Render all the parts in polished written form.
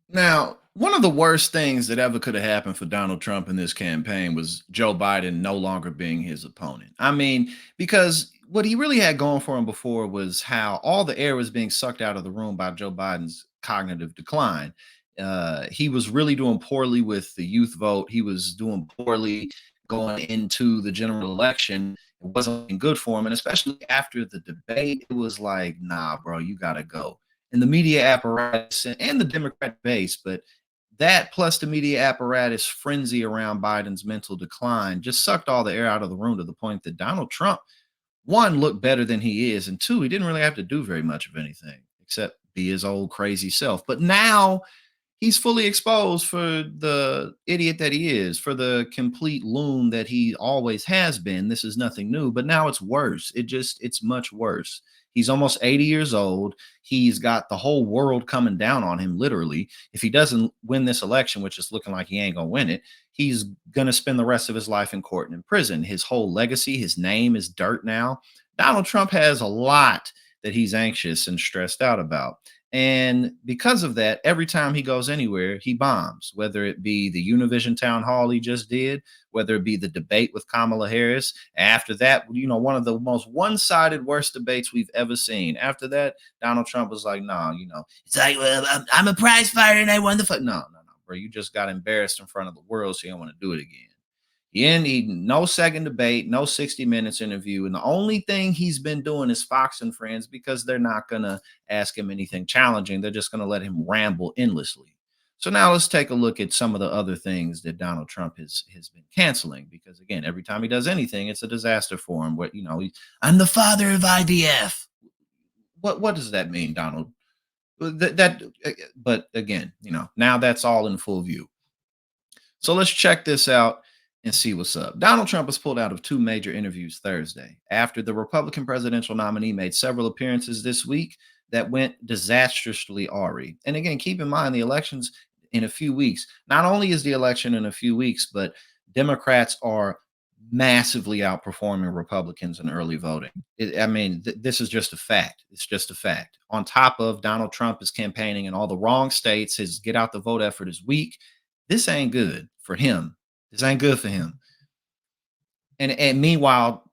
Now, one of the worst things that ever could have happened for Donald Trump in this campaign was Joe Biden no longer being his opponent. I mean, because what he really had going for him before was how all the air was being sucked out of the room by Joe Biden's cognitive decline. He was really doing poorly with the youth vote. He was doing poorly going into the general election. It wasn't looking good for him. And especially after the debate, it was like, nah, bro, you got to go and the media apparatus and the Democrat base, but that plus the media apparatus frenzy around Biden's mental decline just sucked all the air out of the room to the point that Donald Trump, one, looked better than he is, and two, he didn't really have to do very much of anything except be his old crazy self. But now he's fully exposed for the idiot that he is, for the complete loon that he always has been. This is nothing new, but now it's worse. It's much worse. He's almost 80 years old. He's got the whole world coming down on him, literally. If he doesn't win this election, which is looking like he ain't going to win it, he's going to spend the rest of his life in court and in prison. His whole legacy, his name is dirt now. Donald Trump has a lot that he's anxious and stressed out about. And because of that, every time he goes anywhere, he bombs, whether it be the Univision town hall he just did, whether it be the debate with Kamala Harris. After that, one of the most one sided, worst debates we've ever seen. After that, Donald Trump was like, no, it's like, well, I'm a prize fighter and I won the fight. No, no, no, bro. You just got embarrassed in front of the world, so you don't want to do it again. No second debate, no 60 Minutes interview. And the only thing he's been doing is Fox and Friends because they're not going to ask him anything challenging. They're just going to let him ramble endlessly. So now let's take a look at some of the other things that Donald Trump has been canceling because again, every time he does anything, it's a disaster for him. I'm the father of IVF. What does that mean, Donald? But again, now that's all in full view. So let's check this out and see what's up. Donald Trump was pulled out of two major interviews Thursday after the Republican presidential nominee made several appearances this week that went disastrously awry. And again, keep in mind the election's in a few weeks. Not only is the election in a few weeks, but Democrats are massively outperforming Republicans in early voting. This is just a fact. It's just a fact. On top of Donald Trump is campaigning in all the wrong states, his get out the vote effort is weak. This ain't good for him. This ain't good for him. And meanwhile,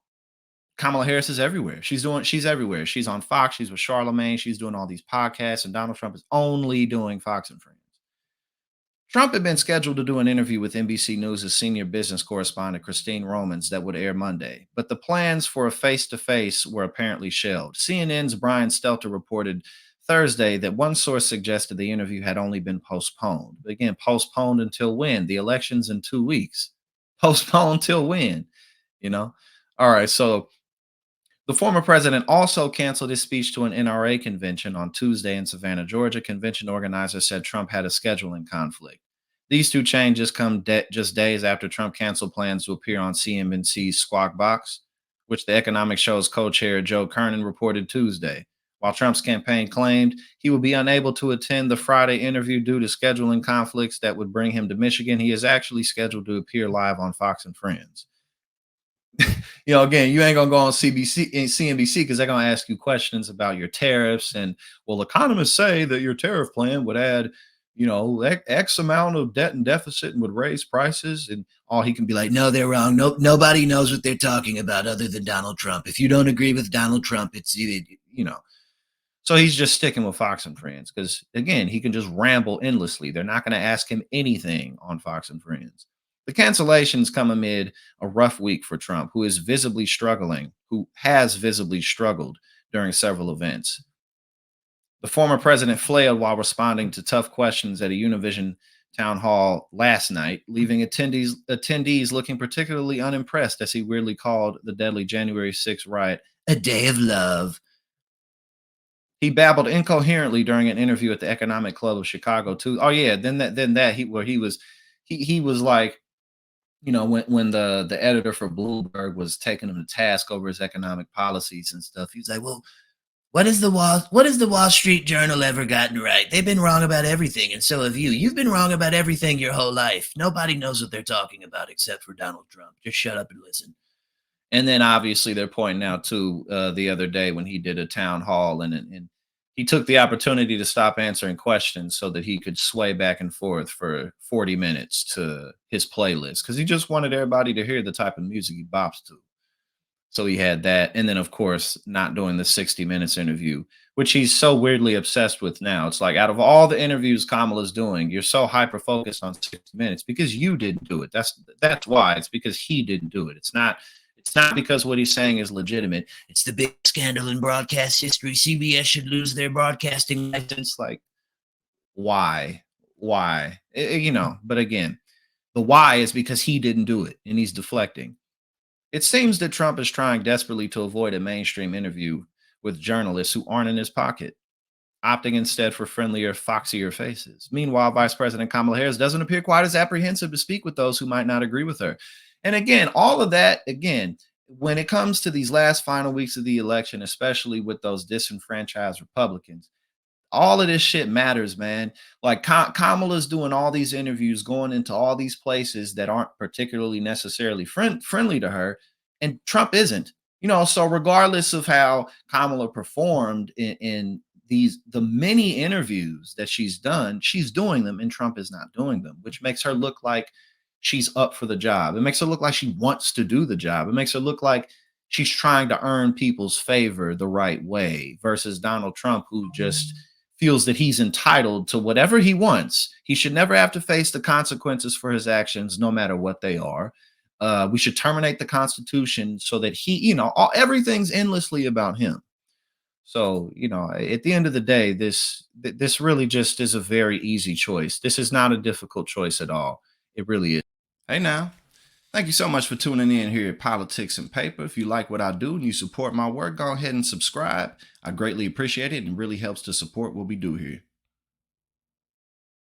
Kamala Harris is everywhere. She's everywhere. She's on Fox. She's with Charlemagne. She's doing all these podcasts, and Donald Trump is only doing Fox and Friends. Trump had been scheduled to do an interview with NBC News' senior business correspondent Christine Romans that would air Monday, but the plans for a face-to-face were apparently shelved. CNN's Brian Stelter reported Thursday that one source suggested the interview had only been postponed. Again, postponed until when? The election's in 2 weeks. Postponed till when? You know? All right, so the former president also canceled his speech to an NRA convention on Tuesday in Savannah, Georgia. Convention organizers said Trump had a scheduling conflict. These two changes come just days after Trump canceled plans to appear on CNBC's Squawk Box, which the economic show's co-chair Joe Kernan reported Tuesday. While Trump's campaign claimed he would be unable to attend the Friday interview due to scheduling conflicts that would bring him to Michigan, he is actually scheduled to appear live on Fox and Friends. Again, you ain't gonna go on CBC and CNBC because they're gonna ask you questions about your tariffs and well, economists say that your tariff plan would add, X amount of debt and deficit and would raise prices. And all he can be like, no, they're wrong. No, nobody knows what they're talking about other than Donald Trump. If you don't agree with Donald Trump, it's. So he's just sticking with Fox and Friends because again, he can just ramble endlessly. They're not going to ask him anything on Fox and Friends. The cancellations come amid a rough week for Trump, who has visibly struggled during several events. The former president flailed while responding to tough questions at a Univision town hall last night, leaving attendees looking particularly unimpressed as he weirdly called the deadly January 6th riot a day of love. He babbled incoherently during an interview at the Economic Club of Chicago too. Oh yeah, he was like, when the editor for Bloomberg was taking him to task over his economic policies and stuff, he was like, well, what has the Wall Street Journal ever gotten right? They've been wrong about everything, and so have you. You've been wrong about everything your whole life. Nobody knows what they're talking about except for Donald Trump. Just shut up and listen. And then obviously they're pointing out to the other day when he did a town hall and He took the opportunity to stop answering questions so that he could sway back and forth for 40 minutes to his playlist because he just wanted everybody to hear the type of music he bops to. So he had that. And then, of course, not doing the 60 minutes interview, which he's so weirdly obsessed with now. It's like out of all the interviews Kamala's doing, you're so hyper focused on 60 minutes because you didn't do it. That's why. It's because he didn't do it. It's not because what he's saying is legitimate. It's the big scandal in broadcast history. CBS should lose their broadcasting license. Like, why? Why? But again, the why is because he didn't do it and he's deflecting. It seems that Trump is trying desperately to avoid a mainstream interview with journalists who aren't in his pocket, opting instead for friendlier, foxier faces. Meanwhile, Vice President Kamala Harris doesn't appear quite as apprehensive to speak with those who might not agree with her. And again, all of that, when it comes to these last final weeks of the election, especially with those disenfranchised Republicans, all of this shit matters, man. Like Kamala's doing all these interviews, going into all these places that aren't particularly necessarily friendly to her, and Trump isn't. So regardless of how Kamala performed in the many interviews that she's done, she's doing them, and Trump is not doing them, which makes her look like she's up for the job. It makes her look like she wants to do the job. It makes her look like she's trying to earn people's favor the right way versus Donald Trump, who just feels that he's entitled to whatever he wants. He should never have to face the consequences for his actions, no matter what they are. We should terminate the Constitution so that everything's endlessly about him. So, at the end of the day, this really just is a very easy choice. This is not a difficult choice at all. It really is. Hey now, thank you so much for tuning in here at Politics and Paper. If you like what I do and you support my work, go ahead and subscribe. I greatly appreciate it and really helps to support what we do here.